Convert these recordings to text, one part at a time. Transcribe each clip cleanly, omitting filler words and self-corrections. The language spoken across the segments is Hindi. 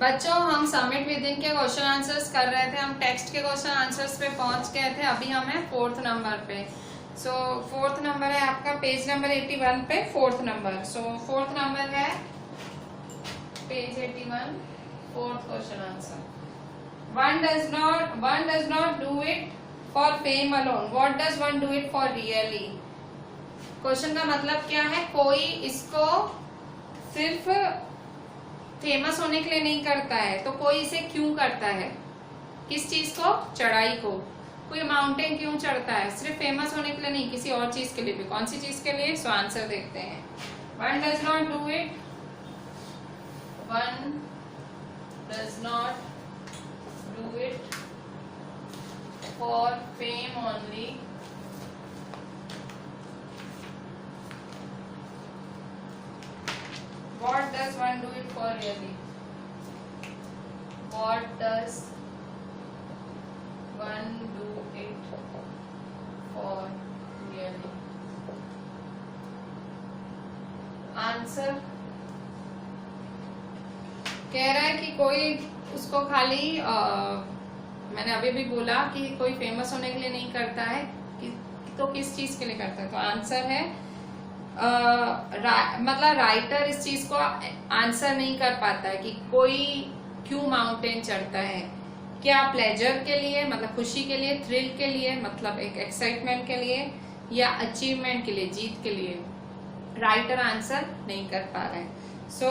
बच्चों हम समिट विद इन के क्वेश्चन आंसर्स कर रहे थे, हम टेक्स्ट के क्वेश्चन आंसर्स पे पहुंच गए थे। अभी हम हैं 4th नंबर पे। सो 4th नंबर है आपका पेज नंबर 81 पे 4th नंबर। सो 4th नंबर है page 81 4th question answer. One does not do it for fame alone. What does one do it for really? Question का मतलब क्या है? कोई इसको सिर्फ फेमस होने के लिए नहीं करता है, तो कोई इसे क्यों करता है? किस चीज को? चढ़ाई को। कोई माउंटेन क्यों चढ़ता है? सिर्फ फेमस होने के लिए नहीं, किसी और चीज के लिए भी। कौन सी चीज के लिए? सो आंसर देखते हैं। One does not do it, one does not do it for fame only, what does one do it for really? What does one do it for really? Answer कह रहा है कि कोई उसको खाली मैंने अभी भी बोला कि कोई फेमस होने के लिए नहीं करता है, तो किस चीज के लिए करता है? तो आंसर है मतलब राइटर इस चीज को आंसर नहीं कर पाता है कि कोई क्यों माउंटेन चढ़ता है। क्या प्लेजर के लिए, मतलब खुशी के लिए, थ्रिल के लिए, मतलब एक एक्साइटमेंट के लिए, या अचीवमेंट के लिए, जीत के लिए? राइटर आंसर नहीं कर पा रहे हैं। So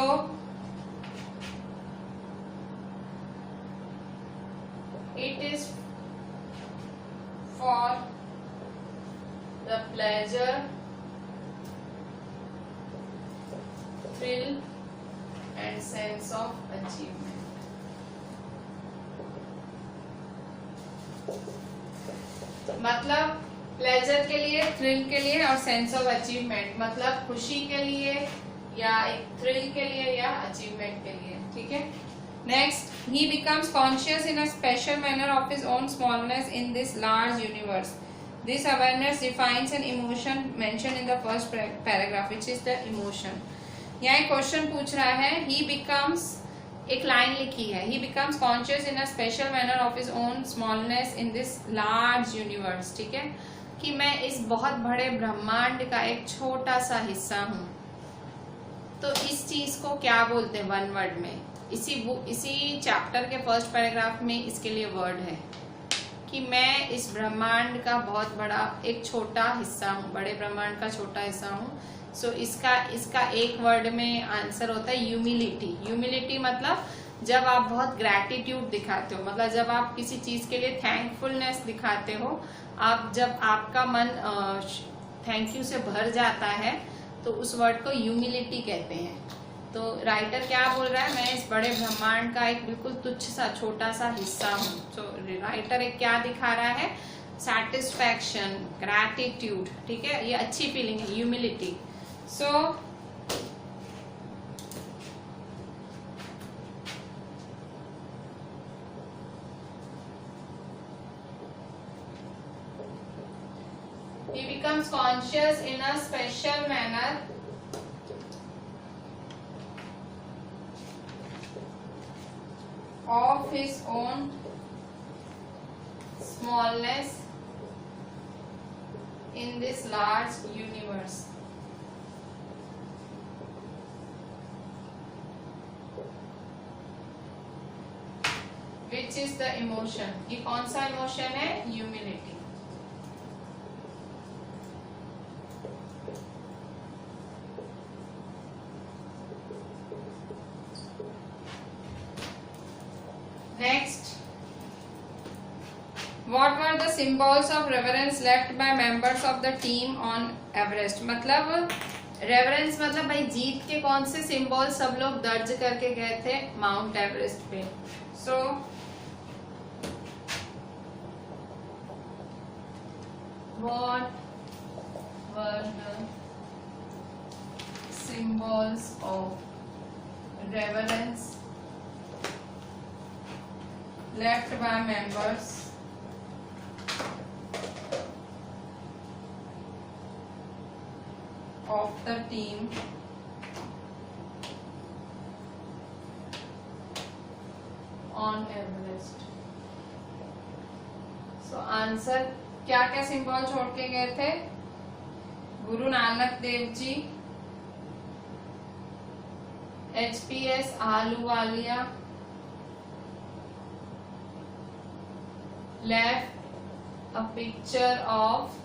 it is for the pleasure, thrill and sense of achievement. मतलब प्लेजर के लिए, थ्रिल के लिए और सेंस ऑफ अचीवमेंट, मतलब खुशी के लिए या एक थ्रिल के लिए या अचीवमेंट के लिए। ठीक है। Next, he becomes conscious in a special manner of his own smallness in this large universe. This awareness defines an emotion mentioned in the first paragraph, which is the emotion. यहाँ एक क्वेश्चन पूछ रहा है, ही बिकम्स, एक लाइन लिखी है, ही becomes conscious in a special manner of his own smallness in this large universe. ठीक है, कि मैं इस बहुत बड़े ब्रह्मांड का एक छोटा सा हिस्सा हूँ। तो इस चीज को क्या बोलते हैं वन वर्ड में? इसी चैप्टर के फर्स्ट पैराग्राफ में इसके लिए वर्ड है कि मैं इस ब्रह्मांड का बहुत बड़ा एक छोटा हिस्सा हूँ, बड़े ब्रह्मांड का छोटा हिस्सा हूँ। सो इसका एक वर्ड में आंसर होता है ह्यूमिलिटी। ह्यूमिलिटी मतलब जब आप बहुत ग्रैटिट्यूड दिखाते हो, मतलब जब आप किसी चीज के लिए थैंकफुलनेस दिखाते हो, आप जब आपका मन थैंक यू से भर जाता है, तो उस वर्ड को ह्यूमिलिटी कहते हैं। तो राइटर क्या बोल रहा है? मैं इस बड़े ब्रह्मांड का एक बिल्कुल तुच्छ सा छोटा सा हिस्सा हूँ। तो राइटर एक क्या दिखा रहा है? Satisfaction, gratitude. ठीक है, ये अच्छी फीलिंग है, humility. So he becomes conscious in a special manner of his own smallness in this large universe. Which is the emotion? ये कौन सा इमोशन है? Humility. Next, what were the symbols of reverence left by members of the team on Everest? मतलब रेवरेंस मतलब भाई जीत के कौन से सिंबल सब लोग दर्ज करके गए थे माउंट एवरेस्ट पे? सो what were the symbols of reverence left by members of the team on Everest. So answer क्या क्या सिंबल छोड़ के गए थे? Guru Nanak Dev ji, HPS Ahluwalia, left a picture of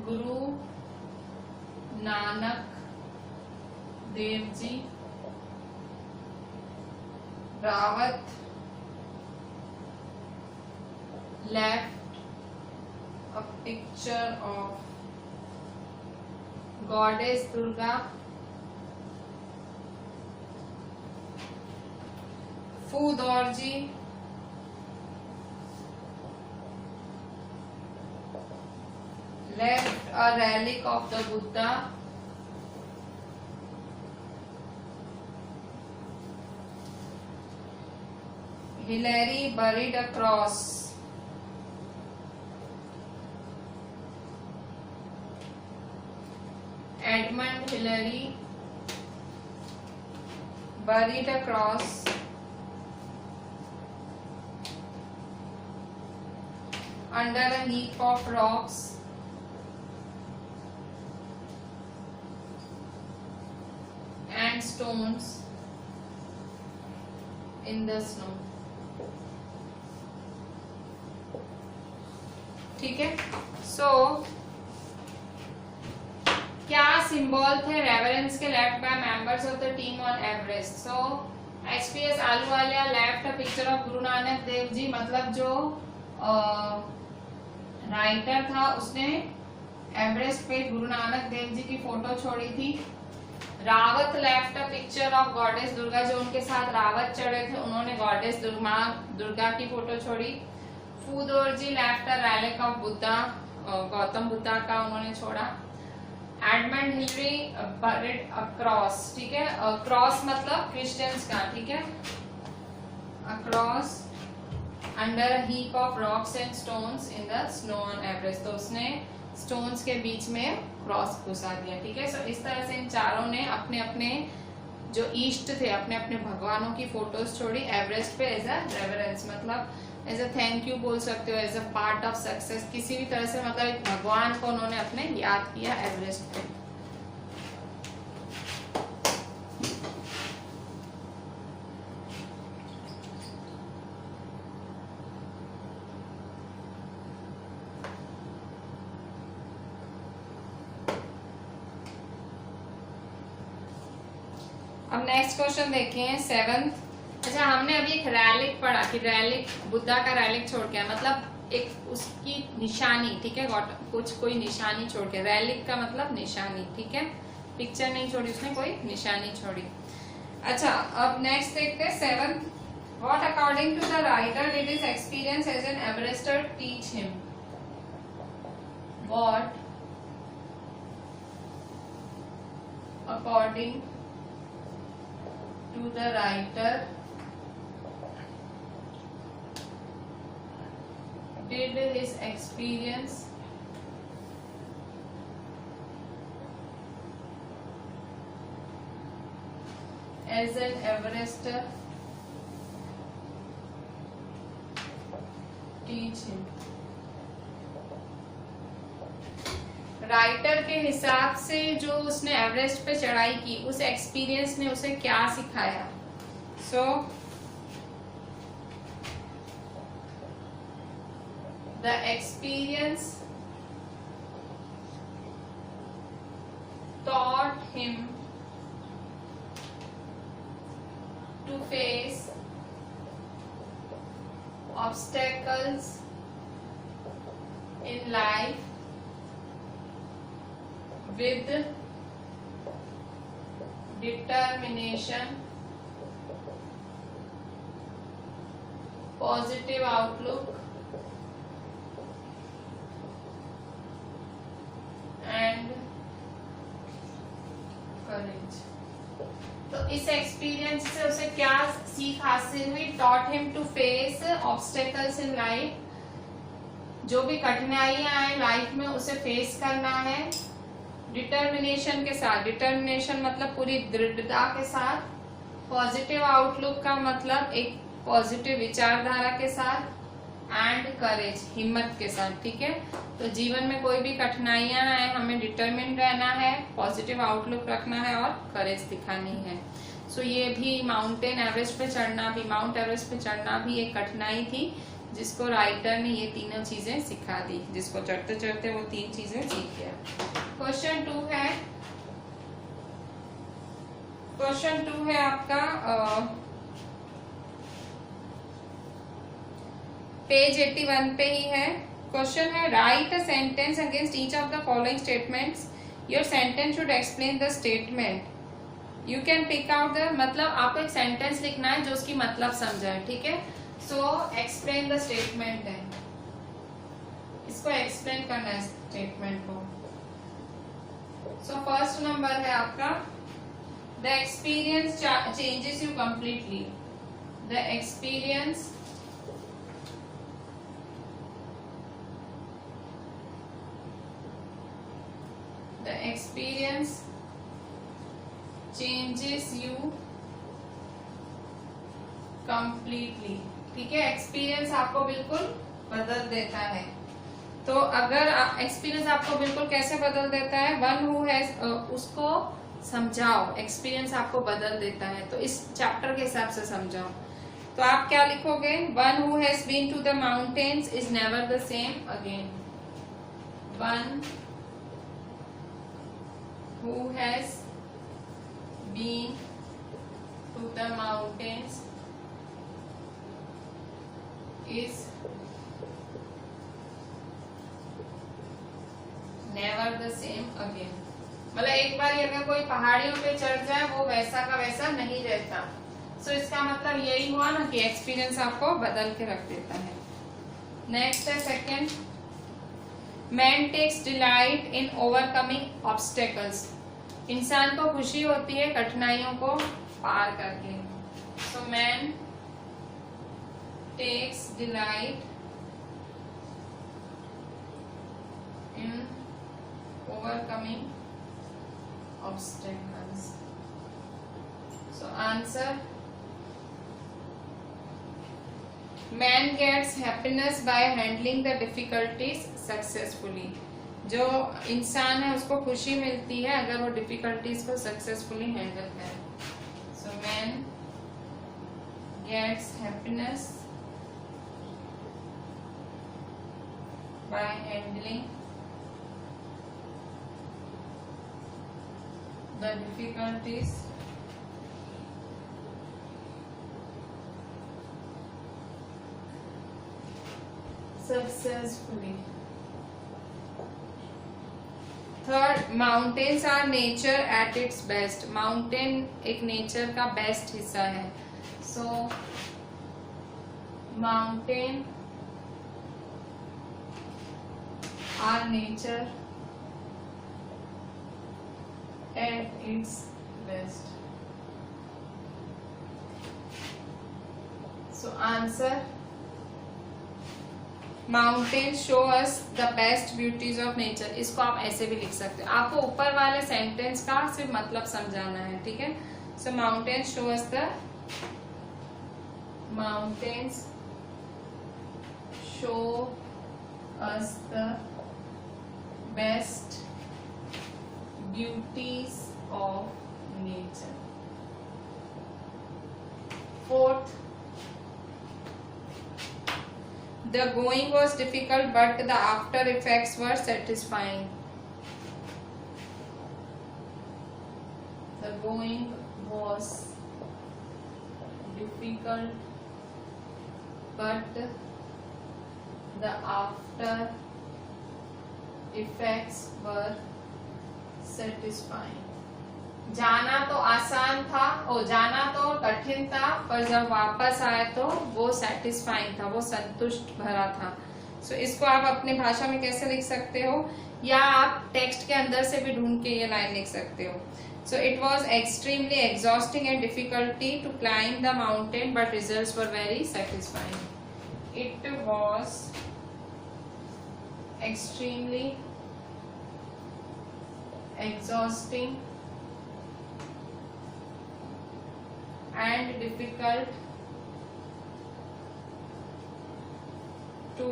Guru Nanak Dev Ji, Rawat left a picture of Goddess Durga, Fudor Ji left a relic of the Buddha, Hillary buried a cross, Edmund Hillary buried a cross under a heap of rocks and stones in the snow। ठीक है। सो क्या सिंबल थे रेवरेंस के left by members of the team on Everest? So HPS Ahluwalia left a picture of Guru Nanak Dev ji, मतलब जो राइटर था उसने एवरेस्ट पे गुरु नानक देव जी की फोटो छोड़ी थी। Rawat left a picture of goddess Durga, जो उनके साथ रावत चढ़े थे उन्होंने गॉडेस दुर्गा की फोटो छोड़ी। फूदोर जी left a relic of Buddha, Gautam Buddha का उन्होंने छोड़ा। Edmund Hillary buried a cross, ठीक है, क्रॉस मतलब क्रिश्चियंस का, ठीक है, a cross under a heap of rocks and stones in the snow on Everest, तो उसने स्टोन्स के बीच में क्रॉस घुसा दिया। ठीक है, सो इस तरह से इन चारों ने अपने अपने जो ईष्ट थे अपने अपने भगवानों की फोटोज छोड़ी एवरेस्ट पे एज अ रेवरेंस, मतलब एज अ थैंक यू बोल सकते हो, as a part of success, किसी भी तरह से मतलब एक भगवान को उन्होंने अपने याद किया एवरेस्ट पे। अब नेक्स्ट क्वेश्चन देखें 7th। अच्छा, हमने अभी एक रैलिक पढ़ा कि रैलिक बुद्धा का रैलिक छोड़ के, मतलब एक उसकी निशानी, ठीक है, कुछ कोई निशानी छोड़ के, रैलिक का मतलब निशानी, ठीक है, पिक्चर नहीं छोड़ी उसने, कोई निशानी छोड़ी। अच्छा, अब नेक्स्ट देखते हैं 7th। What according to the writer did his experience as an Everester teach him? What according to the writer did his experience as an Everester teach him? Writer के हिसाब से जो उसने एवरेस्ट पे चढ़ाई की उस एक्सपीरियंस ने उसे क्या सिखाया? So the experience taught him to face obstacles in life with determination, positive outlook and courage। तो इस एक्सपीरियंस से उसे क्या सीख हासिल हुई? taught him to face obstacles in life, जो भी कठिनाइयां आए लाइफ में उसे फेस करना है डिटर्मिनेशन के साथ, डिटर्मिनेशन मतलब पूरी दृढ़ता के साथ, पॉजिटिव आउटलुक का मतलब एक पॉजिटिव विचारधारा के साथ, एंड करेज, हिम्मत के साथ, ठीक है। तो जीवन में कोई भी कठिनाइयां आए, हमें डिटरमिन रहना है, पॉजिटिव आउटलुक रखना है और करेज दिखानी है। सो ये भी माउंट एवरेस्ट पे चढ़ना भी एक कठिनाई थी, जिसको राइटर ने ये तीनों चीजें सिखा दी, जिसको चढ़ते चढ़ते वो 3 चीजें सीख गया। क्वेश्चन 2 है आपका पेज 81 पे ही है। क्वेश्चन है write a sentence against each of the following statements. Your sentence should explain the statement. You can pick out the, मतलब आपको एक सेंटेंस लिखना है जो उसकी मतलब समझाए, ठीक है। सो एक्सप्लेन द स्टेटमेंट है, इसको एक्सप्लेन करना है स्टेटमेंट को। सो फर्स्ट नंबर है आपका the experience changes you completely. The experience changes you completely, ठीक है। एक्सपीरियंस आपको बिल्कुल बदल देता है। तो अगर एक्सपीरियंस आपको बिल्कुल कैसे बदल देता है, वन हु हैज, उसको समझाओ, एक्सपीरियंस आपको बदल देता है, तो इस चैप्टर के हिसाब से समझाओ। तो आप क्या लिखोगे, one who has been to the mountains is never the same again. One who has been to the mountains is never the same again। मतलब एक बार अगर कोई पहाड़ियों पे चढ़ जाए वो वैसा का वैसा नहीं रहता। सो इसका मतलब यही हुआ ना कि एक्सपीरियंस आपको बदल के रख देता है। नेक्स्ट है second, man takes delight in overcoming obstacles. इंसान को खुशी होती है कठिनाइयों को पार करके। So man takes delight in overcoming obstacles. So answer, man gets happiness by handling the difficulties successfully. जो इंसान है उसको खुशी मिलती है अगर वो डिफिकल्टीज को सक्सेसफुली हैंडल करे। So man gets happiness by handling the difficulties successfully. Third, mountains are nature at its best. Mountain एक नेचर का बेस्ट हिस्सा है। So mountain are nature at its best. So answer, mountain show us the best beauties of nature. इसको आप ऐसे भी लिख सकते हो, आपको ऊपर वाले सेंटेंस का सिर्फ मतलब समझाना है, ठीक है। So mountain show us the, mountains show us the best beauties of nature. Fourth, the going was difficult but the after effects were satisfying। The going was difficult but the after effects were satisfying। जाना तो आसान था, जाना तो कठिन था, पर जब वापस आए तो वो सेटिस्फाइंग था, वो संतुष्ट भरा था। सो इसको आप अपने भाषा में कैसे लिख सकते हो, या आप टेक्स्ट के अंदर से भी ढूंढ के ये लाइन लिख सकते हो। So it was extremely exhausting and difficulty to climb the mountain but results were very satisfying. It was extremely exhausting and difficult to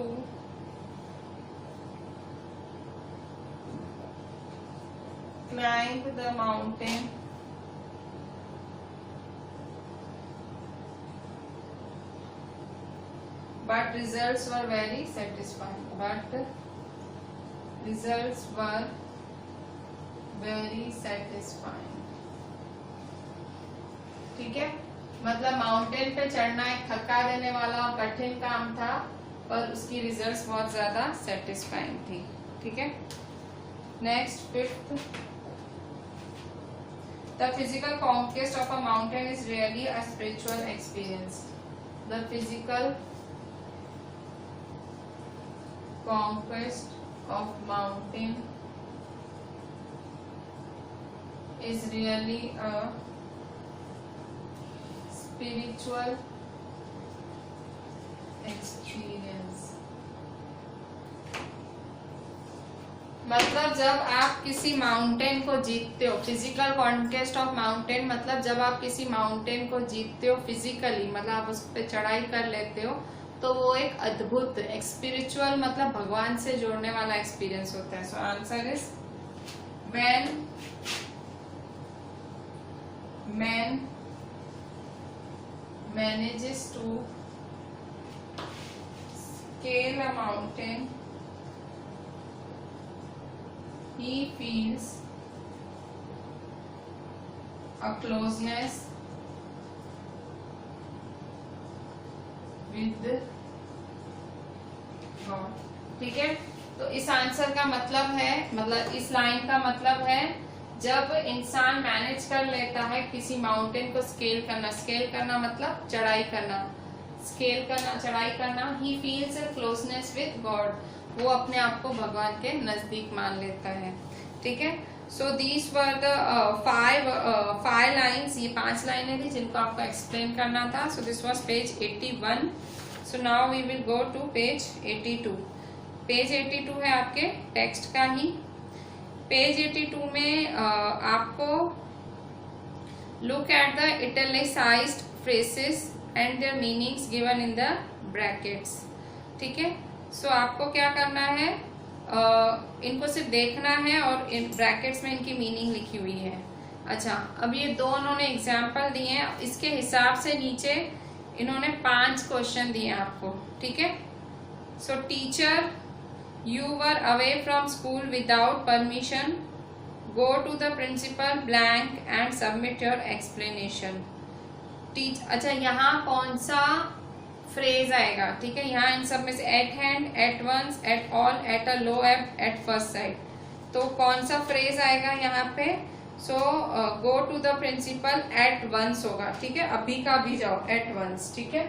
climb the mountain but results were very satisfying. But results were very satisfying. ठीक है, मतलब माउंटेन पे चढ़ना एक थका देने वाला और कठिन काम था, पर उसकी रिजल्ट्स बहुत ज्यादा सेटिस्फाइंग थी. ठीक है. Next, fifth, the physical conquest of a mountain is really a spiritual experience. The physical conquest of mountain is really a spiritual experience. मतलब जब आप किसी माउंटेन को जीतते हो, फिजिकल कॉन्क्वेस्ट ऑफ माउंटेन मतलब जब आप किसी माउंटेन को जीतते हो फिजिकली, मतलब आप उस पर चढ़ाई कर लेते हो, तो वो एक अद्भुत स्पिरिचुअल मतलब भगवान से जोड़ने वाला एक्सपीरियंस होता है. So answer is when man manages to scale a mountain, he feels a closeness with God. ठीक है, तो इस आंसर का मतलब है, मतलब इस लाइन का मतलब है जब इंसान मैनेज कर लेता है किसी माउंटेन को स्केल करना मतलब चढ़ाई करना, स्केल करना, चढ़ाई करना, he feels a closeness with God, वो अपने आप को भगवान के नजदीक मान लेता है. ठीक है. So these were the five lines, ये 5 लाइनें थी जिनको आपको एक्सप्लेन करना था. So this was page 81. So now we will go to page 82. Page 82 है आपके टेक्स्ट का ही. पेज 82 में आपको look at the italicised phrases and their meanings given in the brackets. ठीक है. सो आपको क्या करना है, इनको सिर्फ देखना है और इन ब्रैकेट्स में इनकी मीनिंग लिखी हुई है. अच्छा, अब ये दो उन्होंने एग्जाम्पल दिए हैं, इसके हिसाब से नीचे इन्होंने 5 क्वेश्चन दिए हैं आपको. ठीक है. सो teacher, you were away from school without permission. Go to the principal blank and submit your explanation. अच्छा, यहाँ कौन सा फ्रेज आएगा? ठीक है, यहाँ इन सब में से at hand, at once, at all, at a low ebb, at first sight, तो कौन सा फ्रेज आएगा यहाँ पे? So go to the principal at once होगा. ठीक है, अभी का अभी जाओ, एट वंस. ठीक है.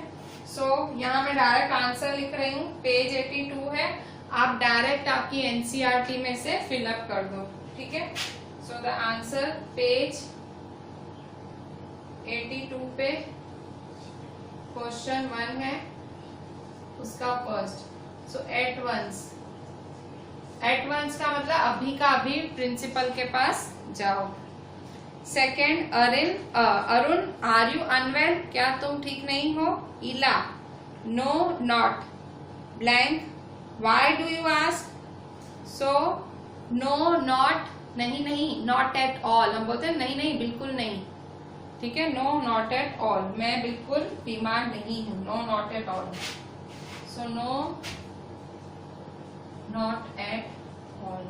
सो यहाँ मैं डायरेक्ट आंसर लिख रही हूँ. पेज 82 है, आप डायरेक्ट आपकी एनसीईआरटी में से फिलअप कर दो. ठीक है. सो द आंसर पेज 82 पे क्वेश्चन 1 है, उसका first. So at once, at once का मतलब अभी का अभी प्रिंसिपल के पास जाओ. Second, Arun, are you unwell, क्या तुम ठीक नहीं हो? Ila, no not blank, why do you ask? so no not, नहीं नहीं, not at all, हम बोलते हैं नहीं नहीं बिल्कुल नहीं. ठीक है. no not at all, मैं बिल्कुल बीमार नहीं हूँ. no not at all. so no not at all.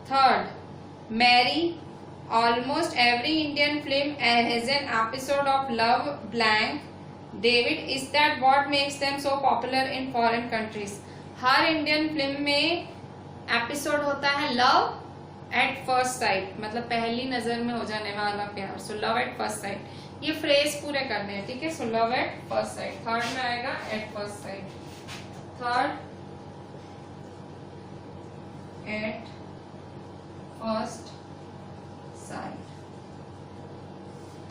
Third, Mary, almost every Indian film has an episode of love blank. David, is that what makes them so popular in foreign countries? Her Indian film में एपिसोड होता है लव एट फर्स्ट साइट, मतलब पहली नजर में हो जाने वाला प्यार. So love at first site, ये फ्रेज पूरे करने हैं. ठीक है. So love at first site, third में आएगा eight first site. Third, at first side.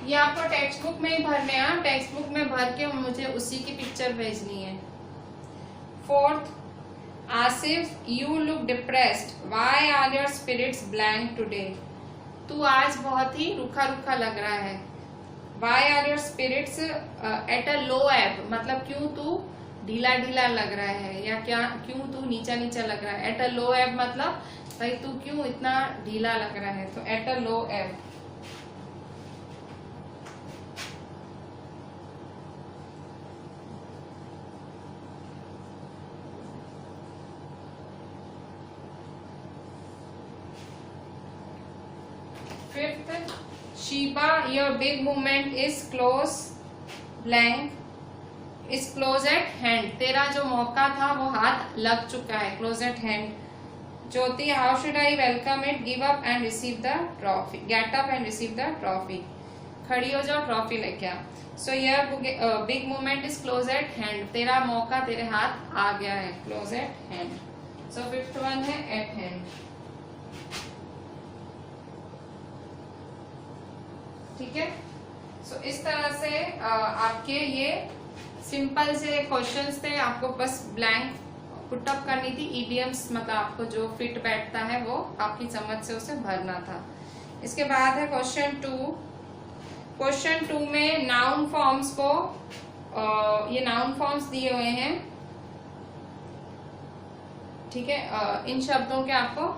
ये आपको टेक्स्ट बुक में ही भरने हैं. टेक्स्ट बुक में भर के मुझे उसी की पिक्चर भेजनी है. Fourth, Asif, you look depressed, why are your spirits blank today? तू आज बहुत ही रूखा रूखा लग रहा है। Why are your spirits at a low ebb, मतलब क्यों तू ढीला ढीला लग रहा है, या क्या क्यों तू नीचा नीचा लग रहा है। एट अ लो एब मतलब भाई तू क्यों इतना ढीला लग रहा है, तो एट अ लो एब। Fifth, Sheba, your big movement is close blank is close at hand. तेरा जो मौका था वो हाथ लग चुका है, close at hand. Jyoti, how should I welcome it? Give up and receive the trophy. Get up and receive the trophy. खड़ी हो जाओ, ट्रॉफी लेके आ। So your big movement is close at hand. तेरा मौका तेरे हाथ आ गया है, close at hand. So fifth one है at hand. ठीक है। सो इस तरह से आपके ये सिंपल से क्वेश्चंस थे, आपको बस ब्लैंक पुटअप करनी थी। ईडियम्स मतलब आपको जो फिट बैठता है वो आपकी समझ से उसे भरना था। इसके बाद है क्वेश्चन 2। क्वेश्चन 2 में नाउन फॉर्म्स को ये नाउन फॉर्म्स दिए हुए हैं, ठीक है। इन शब्दों के आपको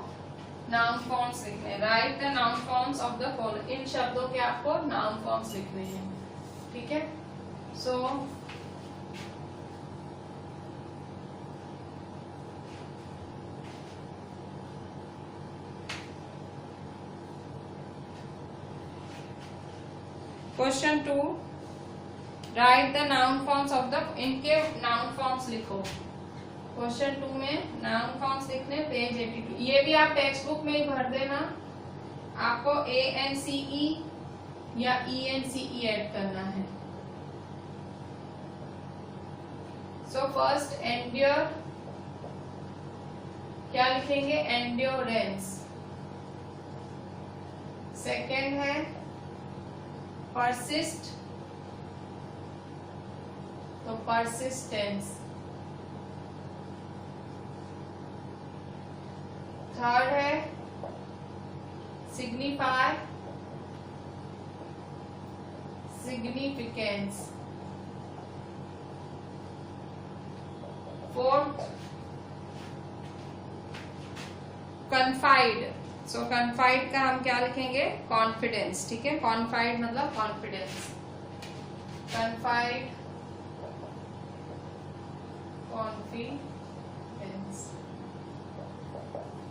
नाउन फॉर्म्स लिखने हैं। Write the noun forms of the following, इन शब्दों के आपको नाउन फॉर्म्स लिखने हैं, ठीक है। So question 2, write the noun forms of the, इनके नाउन फॉर्म्स लिखो। क्वेश्चन 2 में नाउन फॉर्म्स लिखने, पेज 82। ये भी आप टेक्स्ट बुक में ही भर देना। आपको ANCE या ENCE ऐड करना है। सो फर्स्ट एंड्योर, क्या लिखेंगे? एंड्योरेंस। सेकेंड है परसिस्ट, तो परसिस्टेंस। थर्ड है सिग्निफाई, सिग्निफिकेंस। फोर्थ कन्फाइड, सो कन्फाइड का हम क्या लिखेंगे? कॉन्फिडेंस, ठीक है। कॉन्फाइड मतलब confidence, confide confidence.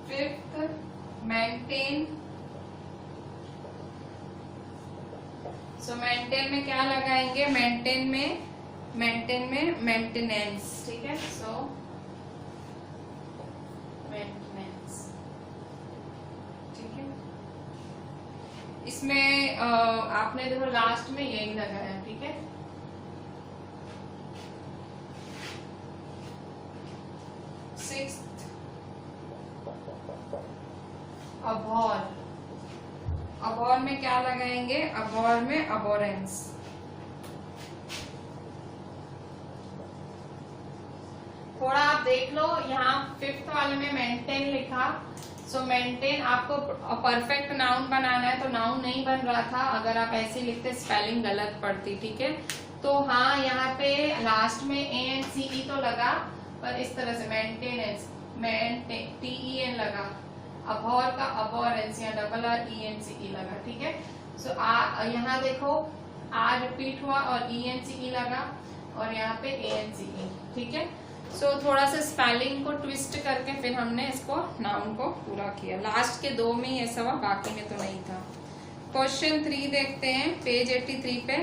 Fifth maintain, सो मेंटेन में क्या लगाएंगे? मेंटेन में मेंटेनेंस, ठीक है। सो मेंटेनेंस, ठीक है। इसमें आपने देखो लास्ट में यही लगाया, ठीक है। सिक्स्थ अबॉर, अबॉर में क्या लगाएंगे? अबॉर में अबोरेंस। थोड़ा आप देख लो, यहाँ फिफ्थ वाले में मेंटेन लिखा। सो मेंटेन आपको परफेक्ट नाउन बनाना है, तो नाउन नहीं बन रहा था अगर आप ऐसे लिखते, स्पेलिंग गलत पड़ती, ठीक है। तो हाँ, यहाँ पे लास्ट में ANCE तो लगा, पर इस तरह से मेंटेनेंस, TEN लगा। अबॉर का अबोरेंस, या डबल R ENCE लगा, ठीक है। सो यहाँ देखो R रिपीट हुआ और ENCE लगा, और यहाँ पे ANCE, ठीक है। सो थोड़ा सा स्पेलिंग को ट्विस्ट करके फिर हमने इसको नाउन को पूरा किया। लास्ट के 2 में ही ऐसा हुआ, बाकी में तो नहीं था। क्वेश्चन 3 देखते हैं, पेज 83 पे।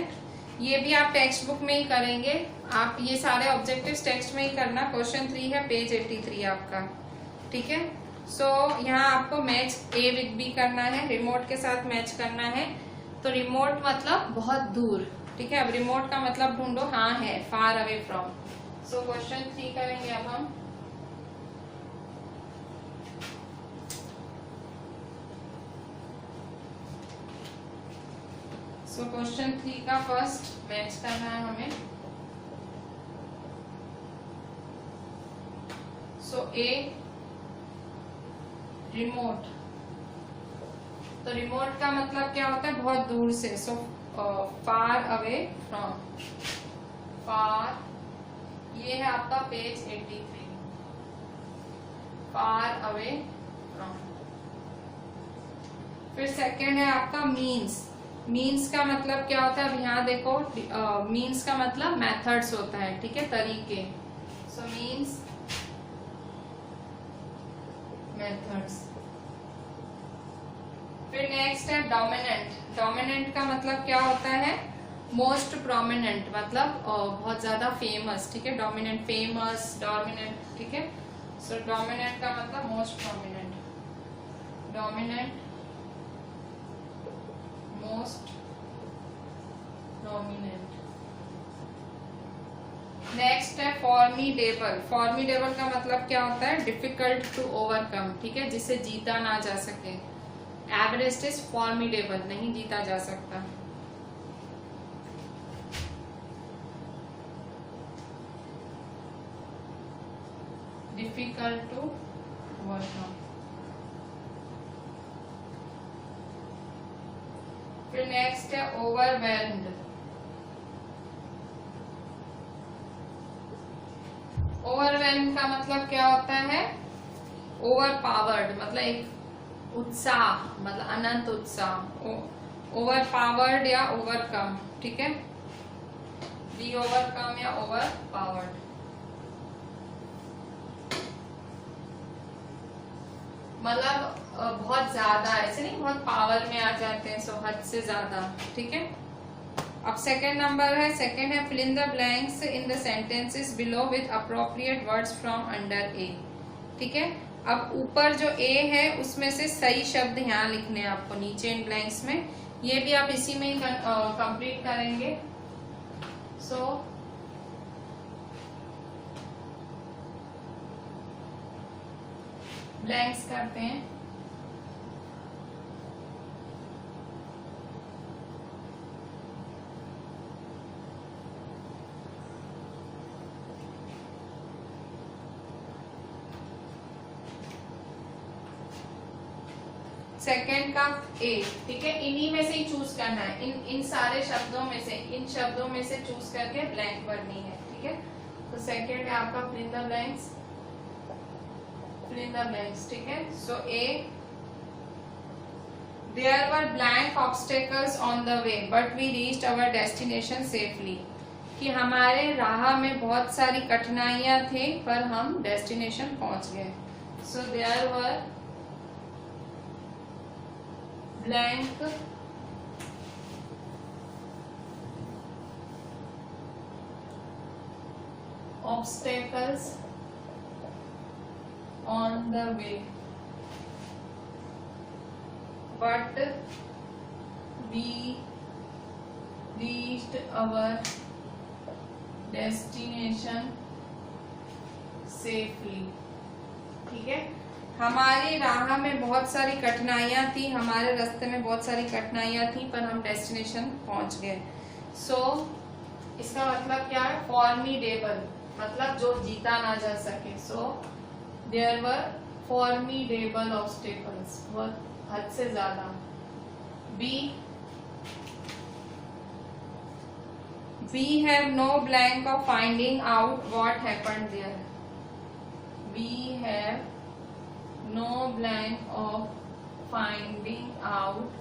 ये भी आप टेक्स्ट बुक में ही करेंगे, आप ये सारे ऑब्जेक्टिव्स टेक्स्ट में ही करना। क्वेश्चन 3 है पेज 83 आपका, ठीक है। सो यहाँ आपको मैच A विद B करना है, रिमोट के साथ मैच करना है। तो रिमोट मतलब बहुत दूर, ठीक है। अब रिमोट का मतलब ढूंढो, हाँ है, far away from. So question 3 करेंगे अब हम। सो क्वेश्चन 3 का फर्स्ट मैच करना है हमें। सो ए रिमोट, तो रिमोट का मतलब क्या होता है, बहुत दूर से, सो फार अवे फ्रॉम, फार, ये है आपका पेज 83, फार अवे फ्रॉम। फिर सेकंड है आपका मीन्स, मीन्स का मतलब क्या होता है, अब यहाँ देखो मीन्स का मतलब मेथड्स होता है, ठीक है, तरीके, सो मीन्स मेथड्स। फिर नेक्स्ट है डोमिनेंट, डोमिनेंट का मतलब क्या होता है, मोस्ट प्रोमिनेंट, मतलब बहुत ज्यादा फेमस, ठीक है, डोमिनेंट, फेमस, डोमिनेंट, ठीक है, सो डोमिनेंट का मतलब most prominent, dominant, most prominent. Next है फॉर्मिडेबल, फॉर्मिडेबल का मतलब क्या होता है, डिफिकल्ट टू ओवरकम, ठीक है, जिसे जीता ना जा सके, एवरेस्ट इज फॉर्मिडेबल, नहीं जीता जा सकता। Difficult to overcome. फिर नेक्स्ट है ओवरवेल्म्ड, ओवरवेल्म का मतलब क्या होता है, ओवर पावर्ड, मतलब एक उत्साह, मतलब अनंत उत्साह, ओवर पावर्ड या ओवरकम, ठीक है, बी ओवरकम या ओवर पावर्ड। मतलब बहुत ज्यादा, ऐसे नहीं बहुत पावर में आ जाते हैं, सो हद से ज्यादा, ठीक है। अब सेकेंड नंबर है, सेकेंड है fill in the blanks in the sentences below with appropriate words from under A, ठीक है। अब ऊपर जो ए है उसमें से सही शब्द यहाँ लिखने हैं आपको, नीचे इन ब्लैंक्स में, ये भी आप इसी में ही कंप्लीट करेंगे। सो ब्लैंक्स करते हैं। सेकेंड का ए, ठीक है, इन्हीं में से ही चूज करना है, इन सारे शब्दों में से, इन शब्दों में से चूज करके ब्लैंक भरनी है, ठीक है। तो सेकेंड है आपका fill in the blanks, fill in the blanks, ठीक है। So A, there were blank obstacles on the way but we reached our destination safely, कि हमारे राह में बहुत सारी कठिनाइयां थी पर हम डेस्टिनेशन पहुंच गए। So there were blank obstacles on the way but we reached our destination safely, ठीक है। हमारी राह में बहुत सारी कठिनाइयां थी, हमारे रास्ते में बहुत सारी कठिनाइयां थी पर हम डेस्टिनेशन पहुंच गए। सो इसका मतलब क्या है, फॉर्मिडेबल, मतलब जो जीता ना जा सके। So there were formidable obstacles, बहुत हद से ज्यादा। B, we have no blank of finding out what happened there, we have no blank of finding out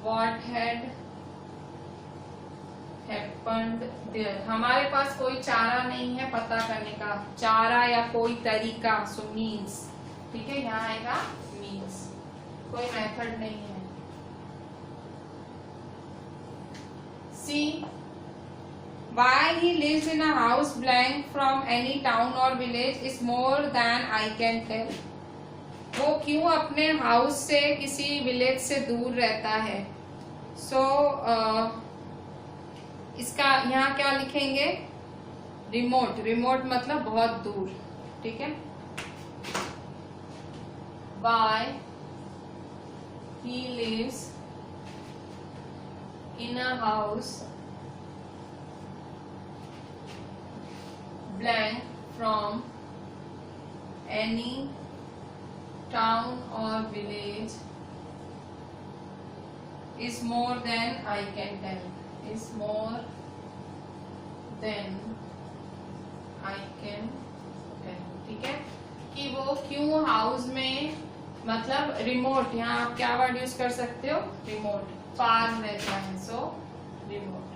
what had happened there, हमारे पास कोई चारा नहीं है पता करने का, चारा या कोई तरीका, सो मीन्स, ठीक है, यहाँ आएगा मीन्स, कोई मेथड नहीं है। C, why he lives in a house blank from any town or village is more than I can tell, वो क्यों अपने हाउस से किसी विलेज से दूर रहता है। सो इसका यहाँ क्या लिखेंगे, रिमोट, रिमोट मतलब बहुत दूर, ठीक है। Why he lives in a house blank from any town or village is more than I can tell. Is more than I can tell. ठीक है, कि वो क्यों हाउस में, मतलब रिमोट, यहाँ आप क्या वर्ड यूज कर सकते हो, रिमोट, फार रहता है, सो रिमोट,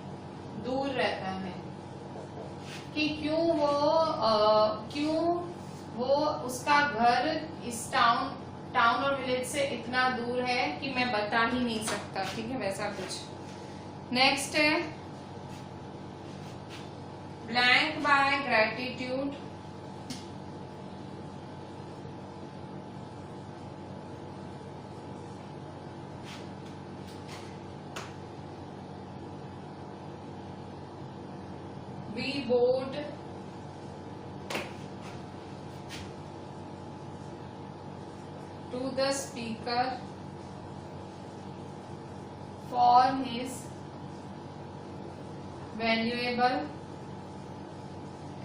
दूर रहता है, कि क्यों वो उसका घर इस टाउन और विलेज से इतना दूर है कि मैं बता ही नहीं सकता। ठीक है, वैसा कुछ। नेक्स्ट है blank by gratitude, we bowed to the speaker for his valuable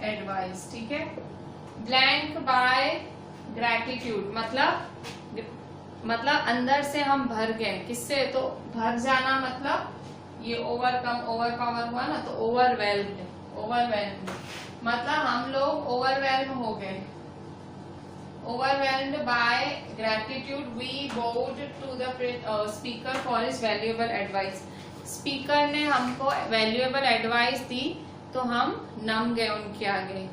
advice। ठीक है, ब्लैंक बाय ग्रेटिट्यूड मतलब अंदर से हम भर गए, किससे, तो भर जाना, मतलब ये ओवरकम, ओवर पावर हुआ ना, तो ओवरवेल्म्ड मतलब हम लोग ओवरवेल्म हो गए। Overwhelmed by gratitude we bowed to the speaker for his valuable advice. Speaker ने हमको वैल्यूएबल एडवाइस दी तो हम नम गए उनके आगे।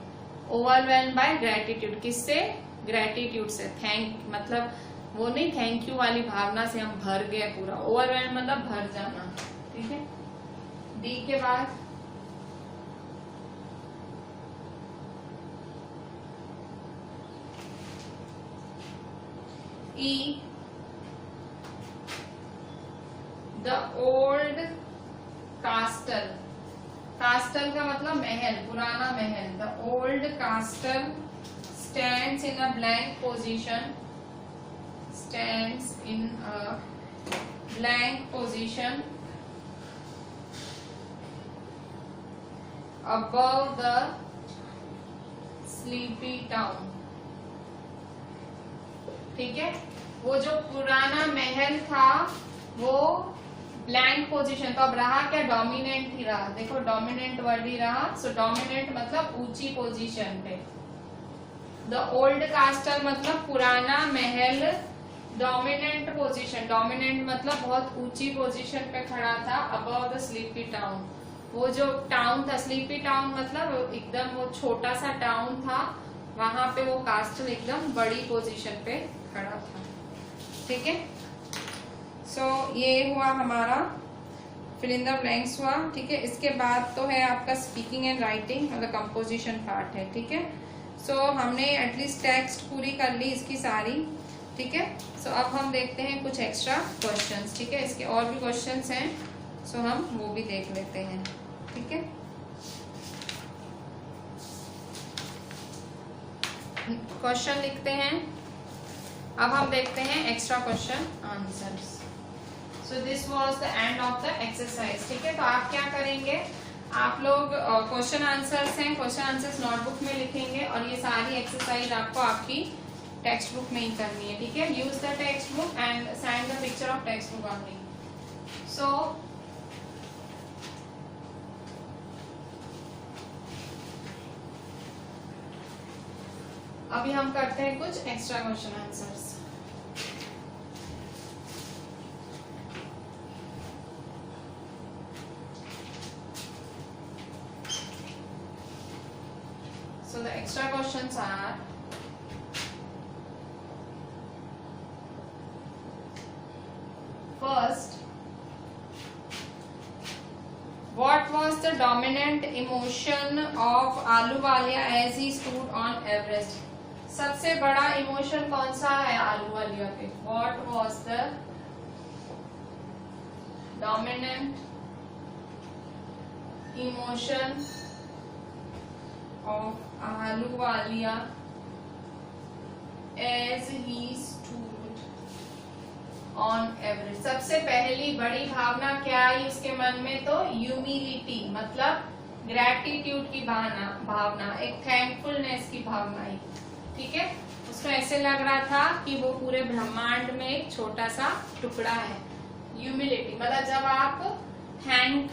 ओवरवेल्म बाय ग्रेटिट्यूड, किससे, ग्रेटिट्यूड से, थैंक, मतलब वो नहीं, थैंक यू वाली भावना से हम भर गए पूरा। ओवरवेल्म मतलब भर जाना। ठीक है, डी के बाद E, the old castle, castle का मतलब महल, पुराना महल। The old castle stands in a blank position, stands in a blank position above the sleepy town। ठीक है, वो जो पुराना महल था वो ब्लैंक पोजीशन, तो अब रहा क्या, डोमिनेंट ही रहा। देखो डोमिनेंट वर्ड ही रहा, सो डोमिनेंट मतलब ऊंची पोजीशन पे। द ओल्ड कास्टल मतलब पुराना महल, डोमिनेंट पोजीशन, डोमिनेंट मतलब बहुत ऊंची पोजीशन पे खड़ा था, अबव द स्लीपी टाउन। वो जो टाउन था, स्लीपी टाउन मतलब एकदम वो छोटा सा टाउन था, वहां पे वो कास्टल एकदम बड़ी पोजीशन पे खड़ा था। ठीक है, सो ये हुआ हमारा फिल इन द ब्लैंक्स हुआ। ठीक है, इसके बाद तो है आपका स्पीकिंग एंड राइटिंग, मतलब कंपोजिशन पार्ट है। ठीक है, सो हमने एटलीस्ट टेक्स्ट पूरी कर ली इसकी सारी। ठीक है, सो अब हम देखते हैं कुछ एक्स्ट्रा क्वेश्चंस। ठीक है, इसके और भी क्वेश्चंस हैं, सो हम वो भी देख लेते हैं। ठीक है, क्वेश्चन लिखते हैं, अब हम देखते हैं extra question answers. So this was the end of the exercise. ठीक है, तो आप क्या करेंगे, आप लोग क्वेश्चन आंसर्स हैं, क्वेश्चन आंसर्स नोटबुक में लिखेंगे और ये सारी एक्सरसाइज आपको आपकी टेक्स्ट बुक में ही करनी है। ठीक है, use the text book and send the picture of text book only. सो अभी हम करते हैं कुछ extra question answers. So the extra questions are, first, what was the dominant emotion of Ahluwalia as he stood on Everest? सबसे बड़ा इमोशन कौन सा है आलूवालिया पे? What was the dominant emotion of Ahluwalia as he stood on Everest? सबसे पहली बड़ी भावना क्या आई उसके मन में? तो ह्यूमिलिटी, मतलब ग्रैटिट्यूड की भावना, एक थैंकफुलनेस की भावना आई। ठीक है, उसको ऐसे लग रहा था कि वो पूरे ब्रह्मांड में एक छोटा सा टुकड़ा है। ह्यूमिलिटी मतलब जब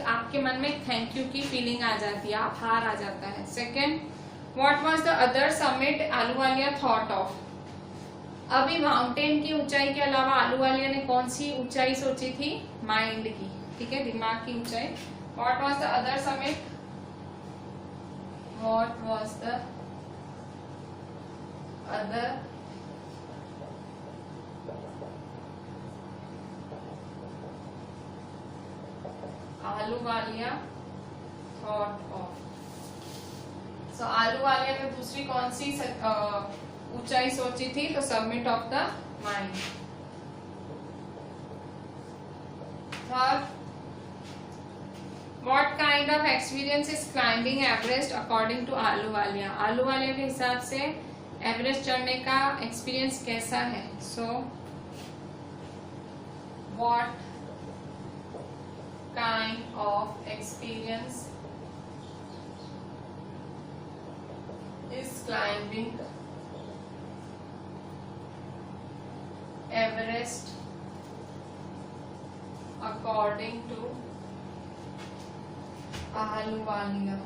आपके मन में थैंक यू की फीलिंग आ जाती है, आभार आ जाता है। Second, what was the other summit Ahluwalia thought of. अभी माउंटेन की ऊंचाई के अलावा अहलूवालिया ने कौन सी ऊंचाई सोची थी? माइंड की। ठीक है, दिमाग की ऊंचाई। What was the other summit? What was the other Ahluwalia thought of. So Ahluwalia ने दूसरी कौन सी ऊंचाई सोची थी? तो summit of the mind. Third, what kind of experience is climbing Everest according to Ahluwalia. Ahluwalia के हिसाब से एवरेस्ट चढ़ने का एक्सपीरियंस कैसा है? So what kind of experience is climbing Everest according to Ahluwalia.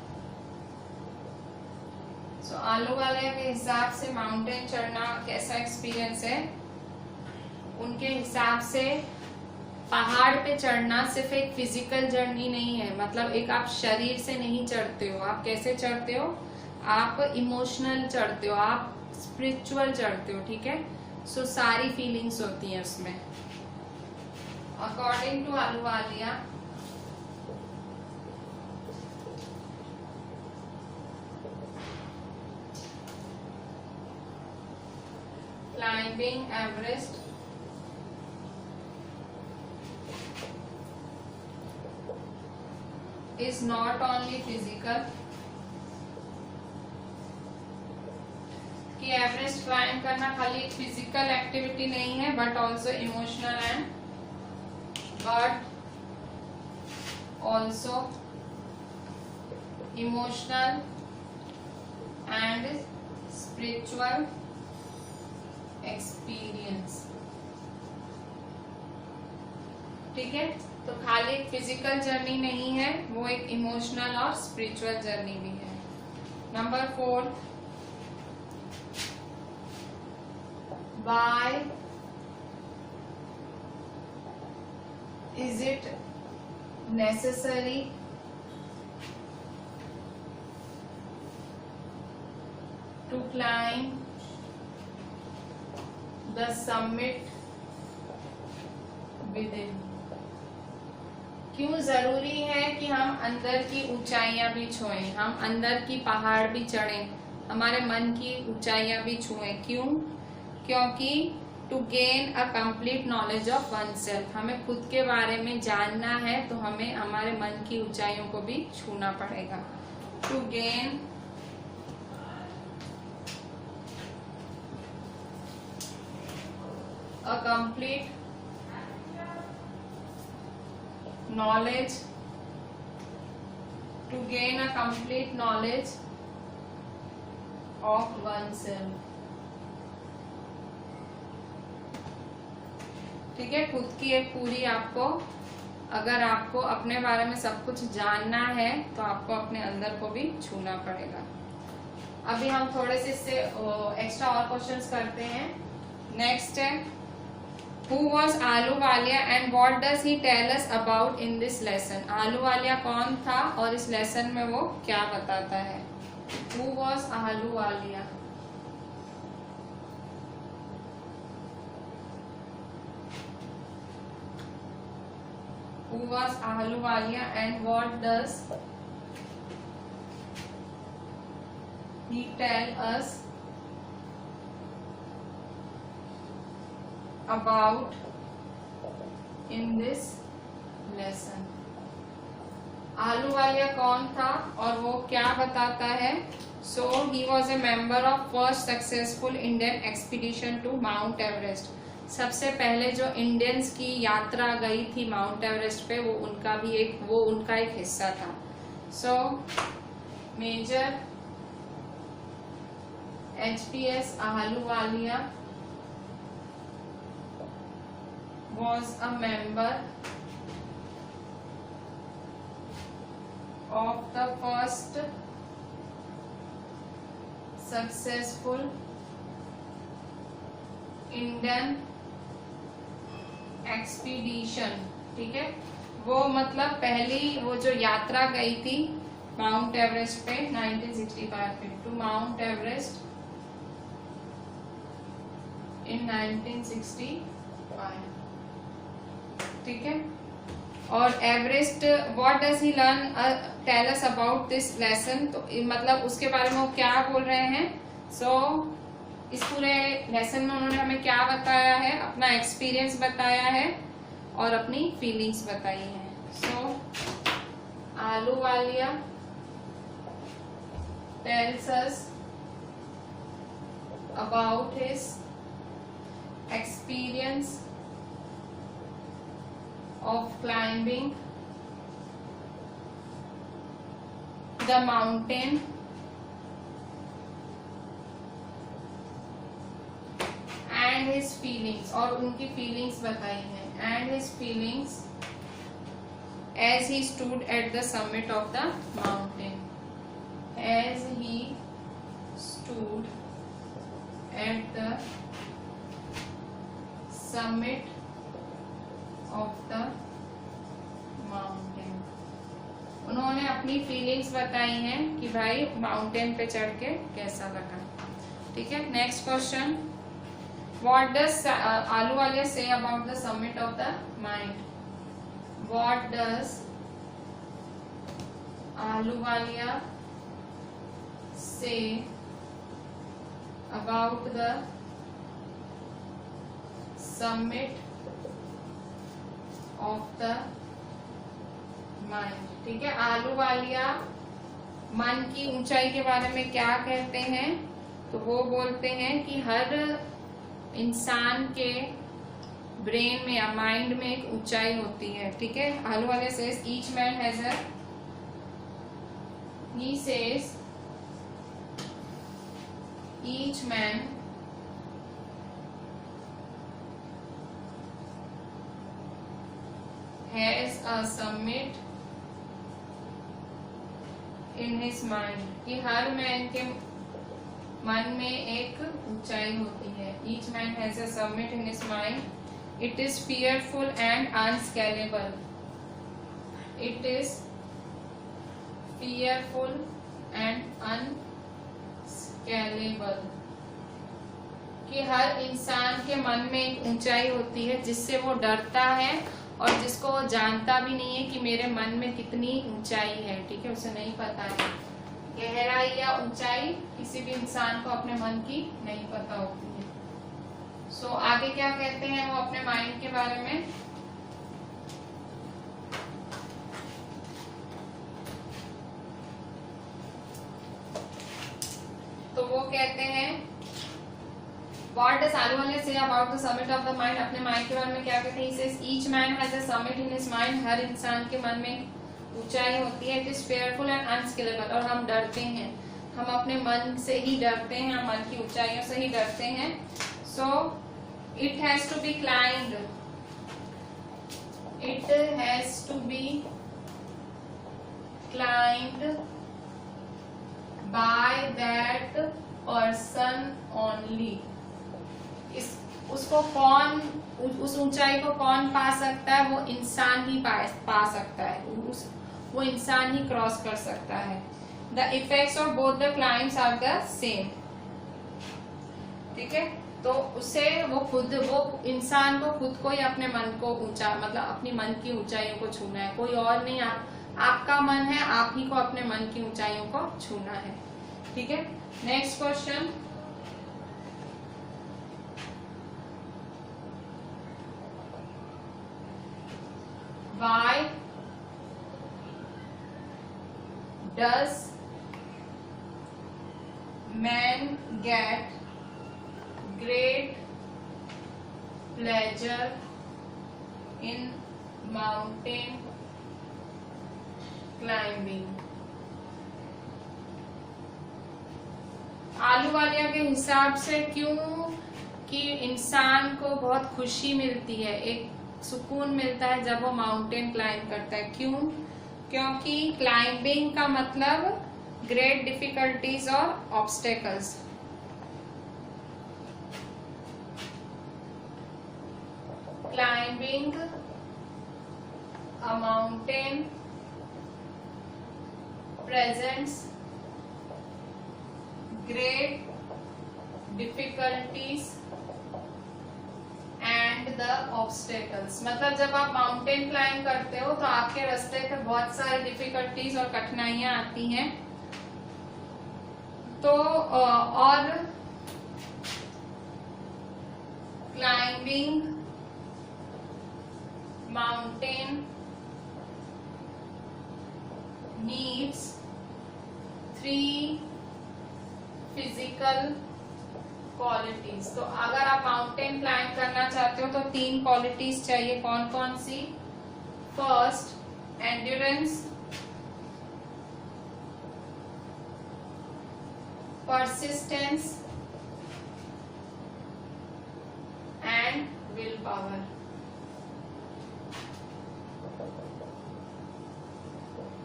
So Ahluwalia के हिसाब से माउंटेन चढ़ना कैसा एक्सपीरियंस है? उनके हिसाब से पहाड़ पे चढ़ना सिर्फ एक फिजिकल जर्नी नहीं है, मतलब एक आप शरीर से नहीं चढ़ते हो। आप कैसे चढ़ते हो? आप इमोशनल चढ़ते हो, आप स्पिरिचुअल चढ़ते हो। ठीक है, सो सारी फीलिंग्स होती हैं उसमें। According to Ahluwalia climbing Everest is not only physical, कि एवरेस्ट क्लाइंब करना खाली एक फिजिकल एक्टिविटी नहीं है, but also emotional and spiritual experience. ठीक है, तो खाली एक फिजिकल जर्नी नहीं है, वो एक इमोशनल और स्पिरिचुअल जर्नी भी है। Number 4, why is it necessary to climb the summit within? क्यों जरूरी है कि हम अंदर की ऊंचाइयां भी छुएं, हम अंदर की पहाड़ भी चढ़ें, हमारे मन की ऊंचाइयां भी छुएं? क्यों? क्योंकि to gain a complete knowledge of oneself, हमें खुद के बारे में जानना है, तो हमें हमारे मन की ऊंचाइयों को भी छूना पड़ेगा। To gain a complete knowledge, to gain a complete knowledge of oneself। ठीक है, खुद की एक पूरी अगर आपको अपने बारे में सब कुछ जानना है, तो आपको अपने अंदर को भी छूना पड़ेगा। अभी हम थोड़े से इससे एक्स्ट्रा और क्वेश्चंस करते हैं। नेक्स्ट है, Who was Ahluwalia and what does he tell us about in this lesson? Ahluwalia कौन था और इस लेसन में वो क्या बताता है? Who was Ahluwalia? Who was Ahluwalia and what does he tell us about in this lesson? Ahluwalia कौन था और वो क्या बताता है? So he was a member of first successful Indian expedition to Mount Everest। सबसे पहले जो इंडियंस की यात्रा गई थी माउंट एवरेस्ट पे, वो उनका एक हिस्सा था। So Major HPS Ahluwalia was a member of the first successful Indian expedition। ठीक है, वो मतलब पहली वो जो यात्रा गई थी माउंट एवरेस्ट पे 1965 में, टू माउंट एवरेस्ट इन 1965। ठीक है, और Everest, what does he learn, tell us about this lesson. तो मतलब उसके बारे में वो क्या बोल रहे हैं। सो इस पूरे लेसन में उन्होंने हमें क्या बताया है, अपना एक्सपीरियंस बताया है और अपनी फीलिंग्स बताई है। So Ahluwalia tells us about his experience of climbing the mountain and his feelings, और उनकी feelings बताई हैं, and his feelings as he stood at the summit of the mountain, as he stood at the summit of the mountain। उन्होंने अपनी फीलिंग्स बताई हैं कि भाई माउंटेन पे चढ़ के कैसा लगा। ठीक है, next question, what does Ahluwalia say about the summit of the mind. What does Ahluwalia say about the summit of the mind. ठीक है, आलूवालिया मन की ऊंचाई के बारे में क्या कहते हैं, तो वो बोलते हैं कि हर इंसान के ब्रेन में या माइंड में एक ऊंचाई होती है। ठीक है, Ahluwalia says each man has a, he says each man has a summit in his mind, कि हर मैन के मन में एक ऊंचाई होती है। Each man has a summit in his mind. It is fearful and unscalable. It is fearful and unscalable, कि हर इंसान के मन में एक ऊंचाई होती है जिससे वो डरता है और जिसको वो जानता भी नहीं है कि मेरे मन में कितनी ऊंचाई है। ठीक है, उसे नहीं पता है गहराई या ऊंचाई, किसी भी इंसान को अपने मन की नहीं पता होती है। सो आगे क्या कहते हैं वो अपने माइंड के बारे में, तो वो कहते हैं What does Ahluwalia say about the summit of the mind? अपने माइंड के बारे में क्या कहते हैं। He says each man has a summit in his mind. हर इंसान के मन में ऊंचाई होती है। It is fearful and unscalable, और हम डरते हैं, हम अपने मन से ही डरते हैं, हम मन की ऊंचाइयों से ही डरते हैं। So it has to be climbed. It has to be climbed by that person only. उसको कौन, उस ऊंचाई को कौन पा सकता है, वो इंसान ही पा सकता है, वो इंसान ही क्रॉस कर सकता है। The effects of both the climbs are the same. ठीक है, तो उसे वो इंसान को खुद को ही अपने मन को ऊंचा, मतलब अपनी मन की ऊंचाइयों को छूना है, कोई और नहीं। आपका मन है, आप ही को अपने मन की ऊंचाइयों को छूना है। ठीक है, next question, why does man get great pleasure in mountain climbing? Ahluwalia के हिसाब से क्यों कि इंसान को बहुत खुशी मिलती है, एक सुकून मिलता है जब वो माउंटेन क्लाइंब करता है। क्यों? क्योंकि क्लाइंबिंग का मतलब ग्रेट डिफिकल्टीज और obstacles. Climbing a mountain presents great difficulties and the obstacles। मतलब जब आप माउंटेन क्लाइंब करते हो तो आपके रास्ते पे बहुत सारी डिफिकल्टीज और कठिनाइयां आती हैं। तो और climbing mountain needs 3 physical qualities. तो अगर आप माउंटेन क्लाइंब करना चाहते हो तो 3 क्वालिटीज चाहिए। कौन कौन सी? First, endurance, persistence and will power.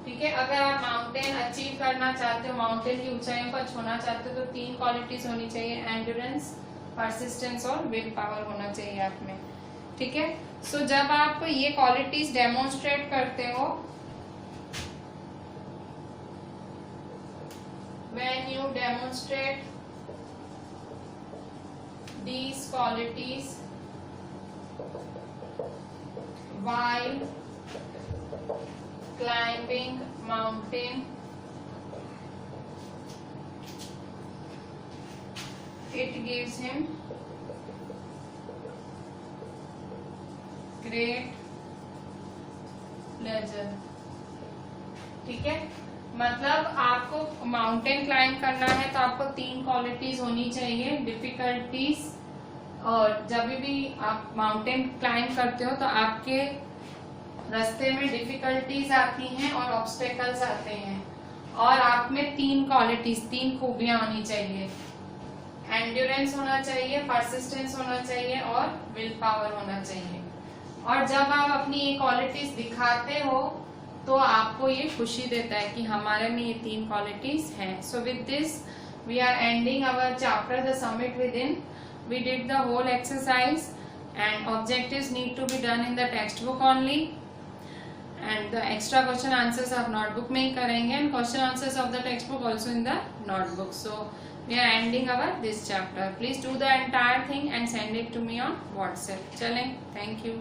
ठीक है, अगर आप माउंटेन अचीव करना चाहते हो, माउंटेन की ऊंचाइयों पर छूना चाहते हो, तो 3 क्वालिटीज होनी चाहिए, एंड्योरेंस, परसिस्टेंस और विल पावर होना चाहिए आप में। ठीक है, सो जब आप ये क्वालिटीज डेमोन्स्ट्रेट करते हो, when you demonstrate these qualities while climbing mountain, it gives him great pleasure। ठीक है, मतलब आपको माउंटेन क्लाइंब करना है तो आपको 3 क्वालिटीज होनी चाहिए, डिफिकल्टीज। और जब भी आप माउंटेन क्लाइंब करते हो तो आपके रास्ते में डिफिकल्टीज आती हैं और ऑब्स्टेकल्स आते हैं, और आप में 3 क्वालिटीज, 3 खूबियां होनी चाहिए, एंड्योरेंस होना चाहिए, परसिस्टेंस होना चाहिए और विल पावर होना चाहिए। और जब आप अपनी ये क्वालिटीज दिखाते हो तो आपको ये खुशी देता है कि हमारे में ये 3 क्वालिटीज हैं। So with this we are ending our chapter the summit within. We did the whole exercise and objectives need to be done in the text book only, and the extra question answers आप नोटबुक में ही करेंगे, and question answers of the text book also in the notebook. So we are ending our this chapter. Please do the entire thing and send it to me on WhatsApp. चलें, thank you.